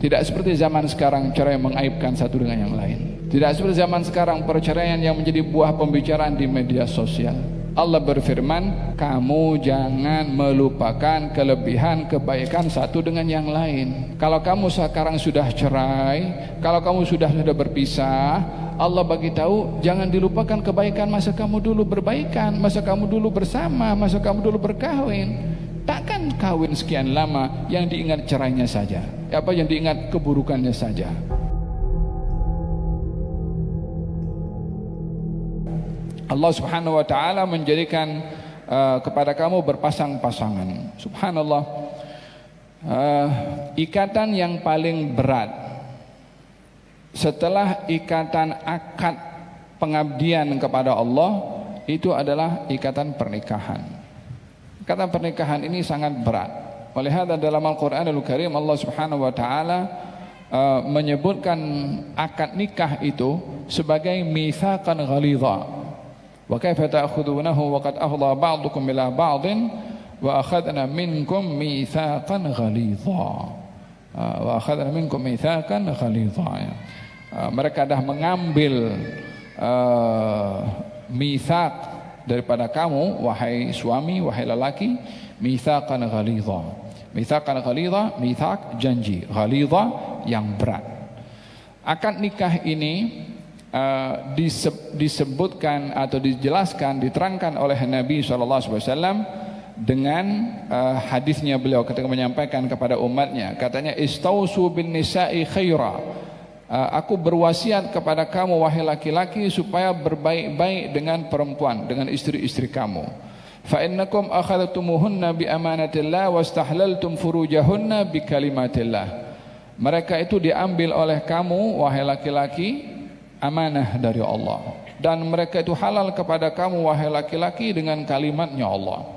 Tidak seperti zaman sekarang cerai mengaibkan satu dengan yang lain. Tidak seperti zaman sekarang perceraian yang menjadi buah pembicaraan di media sosial. Allah berfirman, kamu jangan melupakan kelebihan kebaikan satu dengan yang lain. Kalau kamu sekarang sudah cerai, kalau kamu sudah berpisah, Allah bagi tahu jangan dilupakan kebaikan masa kamu dulu berbaikan, masa kamu dulu bersama, masa kamu dulu berkahwin. Takkan kawin sekian lama yang diingat cerainya saja, yang diingat keburukannya saja. Allah Subhanahu wa taala menjadikan kepada kamu berpasang-pasangan. Subhanallah. Ikatan yang paling berat setelah ikatan akad pengabdian kepada Allah itu adalah ikatan pernikahan. Ikatan pernikahan ini sangat berat. Oleh hada dalam Al-Qur'anul Karim Allah Subhanahu wa taala menyebutkan akad nikah itu sebagai mitsaqan ghalidha. Wa kaifa ta'khudunahu wa qad afdha ba'dukum ila ba'din wa akhadna minkum mitsaqan ghalidha. Wa akhadna minkum mitsaqan ghalidha. Mereka dah mengambil mitsaq daripada kamu wahai suami, wahai lelaki, mitsaqan ghalidha. Mitsaqan ghalidha, mitsaq janji, ghalidha yang berat. Akad nikah ini disebutkan atau dijelaskan, diterangkan oleh Nabi SAW dengan hadisnya beliau ketika menyampaikan kepada umatnya, katanya istausu bin nisa'i khaira. Aku berwasiat kepada kamu wahai laki-laki supaya berbaik-baik dengan perempuan, dengan istri-istri kamu. Fa innakum akhadtumuhunna bi amanatillah wastahlaltum furujahunna bi kalimatillah. Mereka itu diambil oleh kamu wahai laki-laki amanah dari Allah, dan mereka itu halal kepada kamu wahai laki-laki dengan kalimatnya Allah.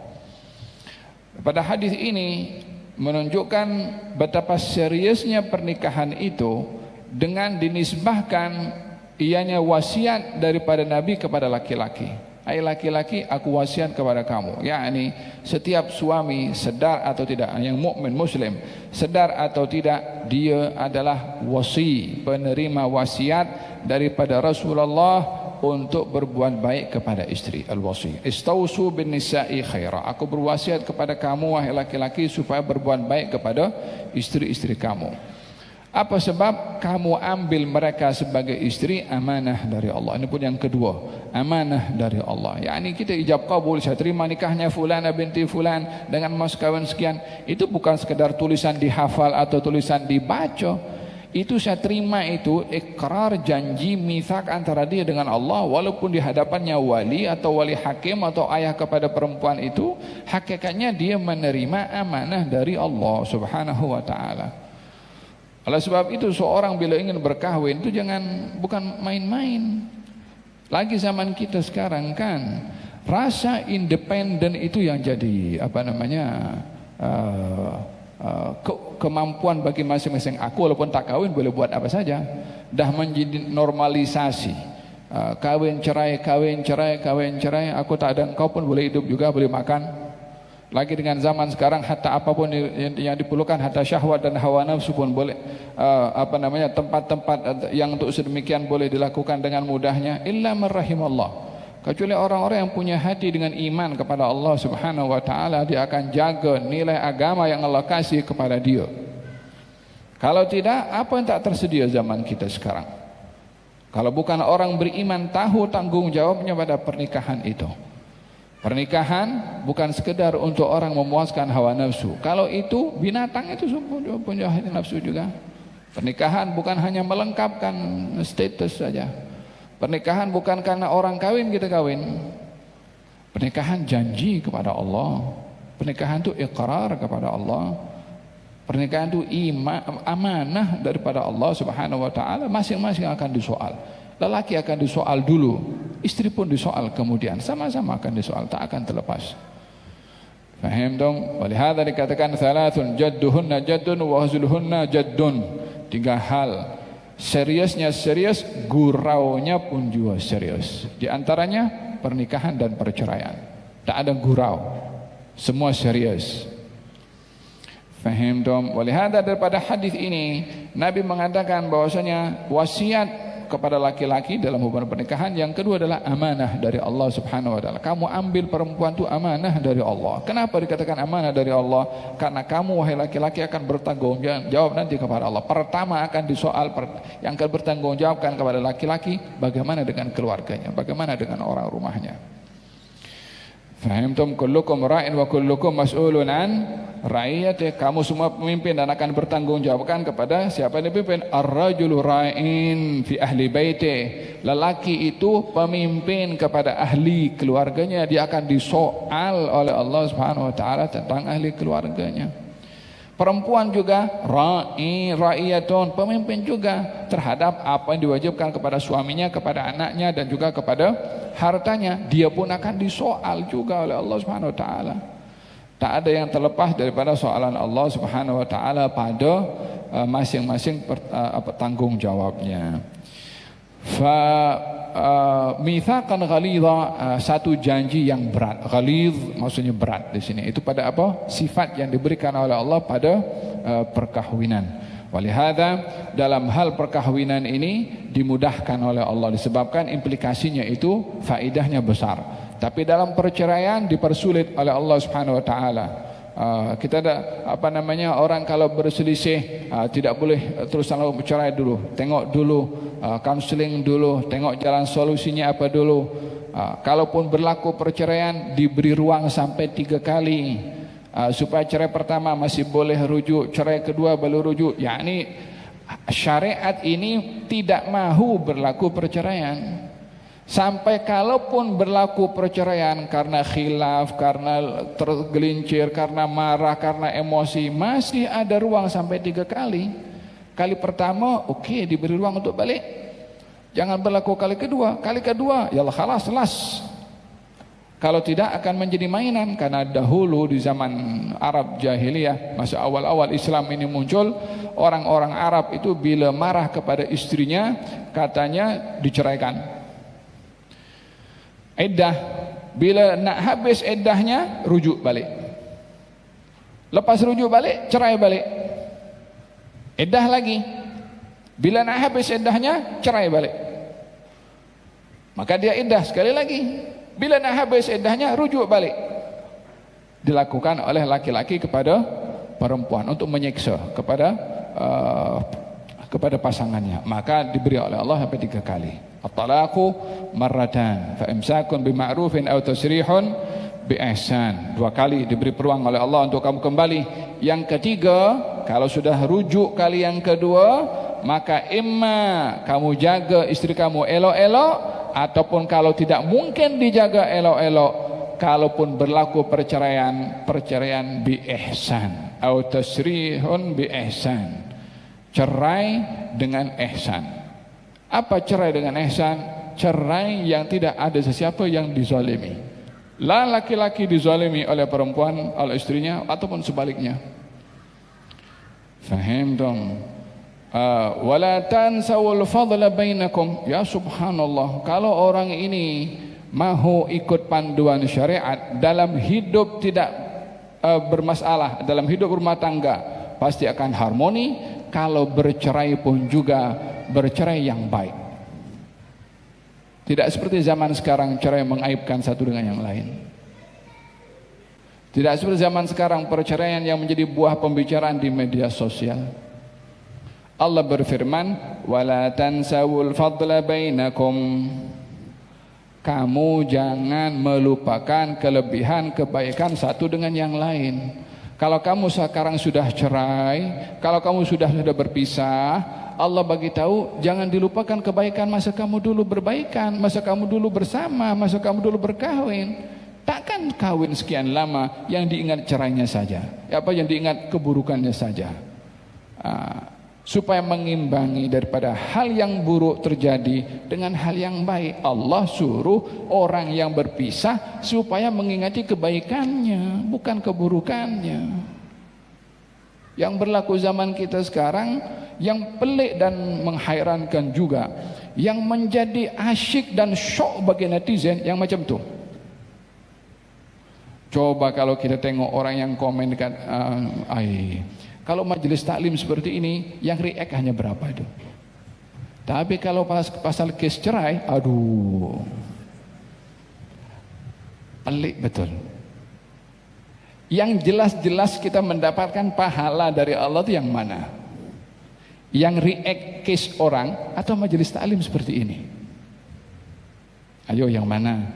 Pada hadis ini menunjukkan betapa seriusnya pernikahan itu dengan dinisbahkan ianya wasiat daripada Nabi kepada laki-laki. Hai laki-laki, aku wasiat kepada kamu. Yakni setiap suami sedar atau tidak, yang mukmin muslim sedar atau tidak, dia adalah wasi, penerima wasiat daripada Rasulullah untuk berbuat baik kepada istri. Al-wasi. Istausu bin nisa'i khaira. Aku berwasiat kepada kamu wahai laki-laki supaya berbuat baik kepada istri-istri kamu. Apa sebab? Kamu ambil mereka sebagai istri, amanah dari Allah. Ini pun yang kedua, amanah dari Allah. Yani kita ijab qabul, saya terima nikahnya fulana binti fulan dengan mas kawin sekian. Itu bukan sekedar tulisan dihafal atau tulisan dibaca. Itu saya terima, itu ikrar, janji, mitsaq antara dia dengan Allah. Walaupun di hadapannya wali atau wali hakim atau ayah kepada perempuan itu, hakikatnya dia menerima amanah dari Allah Subhanahu wa ta'ala. Oleh sebab itu seorang bila ingin berkahwin itu bukan main-main. Lagi zaman kita sekarang kan, rasa independen itu yang jadi kemampuan bagi masing-masing. Aku walaupun tak kawin boleh buat apa saja. Dah menjadi normalisasi. Kawin cerai, kawin cerai, kawin cerai. Aku tak ada, engkau pun boleh hidup juga, boleh makan. Lagi dengan zaman sekarang, hatta apapun yang diperlukan, hatta syahwat dan hawa nafsu pun boleh, tempat-tempat yang untuk sedemikian boleh dilakukan dengan mudahnya. Illa man rahimallah. Kecuali orang-orang yang punya hati dengan iman kepada Allah Subhanahu wa taala, dia akan jaga nilai agama yang Allah kasih kepada dia. Kalau tidak, apa yang tak tersedia zaman kita sekarang? Kalau bukan orang beriman tahu tanggung jawabnya pada pernikahan itu. Pernikahan bukan sekedar untuk orang memuaskan hawa nafsu. Kalau itu binatang itu punya hawa nafsu juga. Pernikahan bukan hanya melengkapkan status saja. Pernikahan bukan karena orang kawin kita kawin. Pernikahan janji kepada Allah. Pernikahan itu iqrar kepada Allah. Pernikahan itu amanah daripada Allah Subhanahu wa taala. Masing-masing akan disoal. Lelaki akan disoal dulu, istri pun disoal kemudian, sama-sama akan disoal, tak akan terlepas. Faham dong? Walihada dikatakan thalathun jadduhunna jaddun wa hazluhunna jaddun. 3 hal. Seriusnya serius, guraunya pun juga serius. Di antaranya pernikahan dan perceraian. Tak ada gurau. Semua serius. Faham dong? Walihada daripada hadis ini Nabi mengatakan bahwasanya wasiat kepada laki-laki dalam hubungan pernikahan yang kedua adalah amanah dari Allah Subhanahu wa taala. Kamu ambil perempuan itu amanah dari Allah. Kenapa dikatakan amanah dari Allah? Karena kamu wahai laki-laki akan bertanggung jawab nanti kepada Allah. Pertama akan disoal, yang akan bertanggung jawabkan kepada laki-laki bagaimana dengan keluarganya, bagaimana dengan orang rumahnya. Fahimtum, kullukum ra'in wa kullukum mas'ulun an ra'iyati. Kamu semua pemimpin dan akan bertanggung jawabkan kepada siapa yang dipimpin. Ar-rajulu ra'in fi ahli baiti. Lelaki itu pemimpin kepada ahli keluarganya, dia akan disoal oleh Allah Subhanahu wa taala tentang ahli keluarganya. Perempuan juga ra'iyatun, pemimpin juga terhadap apa yang diwajibkan kepada suaminya, kepada anaknya dan juga kepada hartanya. Dia pun akan disoal juga oleh Allah Subhanahu wa taala. Tak ada yang terlepas daripada soalan Allah Subhanahu wa taala pada masing-masing tanggung jawabnya. Mitsaqan ghalidha, satu janji yang berat. Ghalidh maksudnya berat di sini. Itu pada apa? Sifat yang diberikan oleh Allah pada perkahwinan. Walihada dalam hal perkahwinan ini dimudahkan oleh Allah disebabkan implikasinya itu faedahnya besar. Tapi dalam perceraian dipersulit oleh Allah Subhanahu wa taala. Kita ada orang kalau berselisih tidak boleh terus langsung bercerai dulu. Tengok dulu, counseling dulu, tengok jalan solusinya apa dulu. Kalaupun berlaku perceraian diberi ruang sampai 3 kali. Supaya cerai pertama masih boleh rujuk, cerai kedua baru rujuk. Yakni syariat ini tidak mahu berlaku perceraian. Sampai kalaupun berlaku perceraian karena khilaf, karena tergelincir, karena marah, karena emosi, masih ada ruang sampai 3 kali. Kali pertama okey, diberi ruang untuk balik. Jangan berlaku kali kedua. Kali kedua yalah khalas. Kalau tidak akan menjadi mainan. Karena dahulu di zaman Arab jahiliyah, masa awal-awal Islam ini muncul, orang-orang Arab itu bila marah kepada istrinya katanya diceraikan. Iddah, bila nak habis iddahnya rujuk balik. Lepas rujuk balik cerai balik. Iddah lagi. Bila nak habis iddahnya cerai balik. Maka dia iddah sekali lagi. Bila nak habis iddahnya rujuk balik. Dilakukan oleh laki-laki kepada perempuan untuk menyiksa kepada pasangannya. Maka diberi oleh Allah sampai 3 kali. At-talaqu marratan fa imsakun bima'rufin aw tasrihun bi ihsan. 2 kali diberi peluang oleh Allah untuk kamu kembali. Yang ketiga, kalau sudah rujuk kali yang kedua, maka imma kamu jaga istri kamu elok-elok, ataupun kalau tidak mungkin dijaga elok-elok, kalaupun berlaku perceraian bi ihsan atau tasrihun bi ihsan, cerai dengan ihsan. Apa cerai dengan ihsan? Cerai yang tidak ada sesiapa yang dizalimi. La laki-laki dizalimi oleh perempuan, oleh istrinya, ataupun sebaliknya. Faham dong? Wala tansawul fadla bainakum. Ya subhanallah, kalau orang ini mahu ikut panduan syariat dalam hidup tidak bermasalah, dalam hidup rumah tangga pasti akan harmoni. Kalau bercerai pun juga bercerai yang baik. Tidak seperti zaman sekarang cerai mengaibkan satu dengan yang lain. Tidak seperti zaman sekarang perceraian yang menjadi buah pembicaraan di media sosial. Allah berfirman, wala tansawul fadla bainakum. Kamu jangan melupakan kelebihan kebaikan satu dengan yang lain. Kalau kamu sekarang sudah cerai, kalau kamu sudah berpisah, Allah bagi tahu jangan dilupakan kebaikan masa kamu dulu berbaikan, masa kamu dulu bersama, masa kamu dulu berkahwin. Takkan kawin sekian lama yang diingat cerainya saja, yang diingat keburukannya saja. Supaya mengimbangi daripada hal yang buruk terjadi dengan hal yang baik, Allah suruh orang yang berpisah supaya mengingati kebaikannya, bukan keburukannya. Yang berlaku zaman kita sekarang, yang pelik dan menghairankan juga, yang menjadi asyik dan syok bagi netizen yang macam tu. Coba kalau kita tengok orang yang komen dekat Kalau majelis taklim seperti ini, yang react hanya berapa itu? Tapi kalau pasal kes cerai, aduh, pelik betul. Yang jelas-jelas kita mendapatkan pahala dari Allah itu yang mana? Yang react case orang atau majelis taklim seperti ini? Ayo yang mana?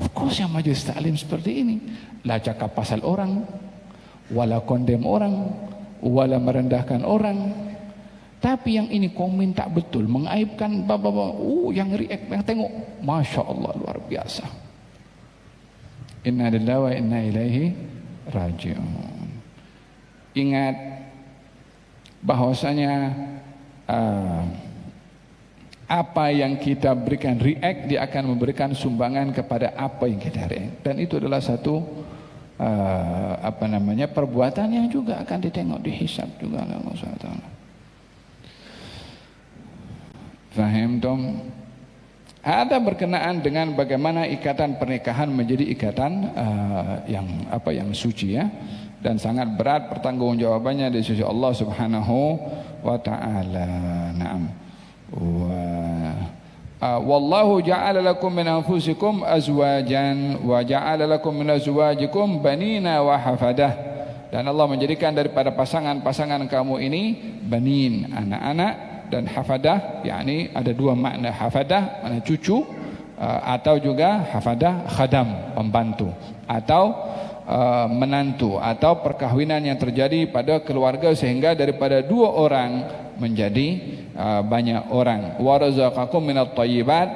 Of course yang majelis taklim seperti ini. Lah cakap pasal orang, wala kondem orang, wala merendahkan orang. Tapi yang ini komen tak betul, mengaibkan bapak-bapak. Yang react, yang tengok, Masya Allah, luar biasa. Inna lillahi wa inna ilaihi raji'un. Ingat bahwasanya apa yang kita berikan react, dia akan memberikan sumbangan kepada apa yang kita react. Dan itu adalah satu perbuatan yang juga akan ditengok, dihisab juga oleh Allah SWT. Faham tom? Ada berkenaan dengan bagaimana ikatan pernikahan menjadi ikatan yang suci ya, dan sangat berat pertanggungjawabannya di sisi Allah Subhanahu wa taala. Naam. Wallahu ja'ala lakum min anfusikum azwajan wa ja'ala lakum min azwajikum banina wa hafadah. Dan Allah menjadikan daripada pasangan-pasangan kamu ini banin, anak-anak, dan hafadah, yakni ada dua makna. Hafadah makna cucu, atau juga hafadah khadam, pembantu, atau menantu, atau perkahwinan yang terjadi pada keluarga sehingga daripada dua orang menjadi banyak orang. Wa razaqakum minat thayyibat,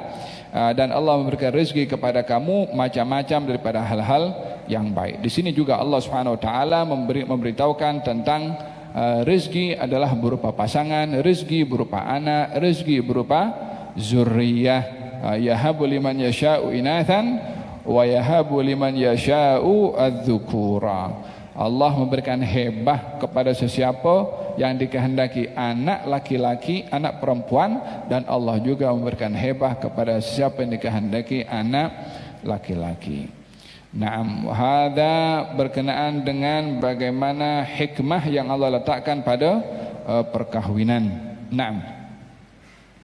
dan Allah memberikan rezeki kepada kamu macam-macam daripada hal-hal yang baik. Di sini juga Allah Subhanahu wa taala memberitahukan tentang rezeki adalah berupa pasangan, rezeki berupa anak, rezeki berupa zurriyah. Yahabu liman yasha'u inathan wa yahabu liman yasha'u adz-dzukura. Allah memberikan hebah kepada sesiapa yang dikehendaki anak laki-laki, anak perempuan, dan Allah juga memberikan hebah kepada sesiapa yang dikehendaki anak laki-laki. Naam, hadza berkenaan dengan bagaimana hikmah yang Allah letakkan pada perkahwinan. Naam.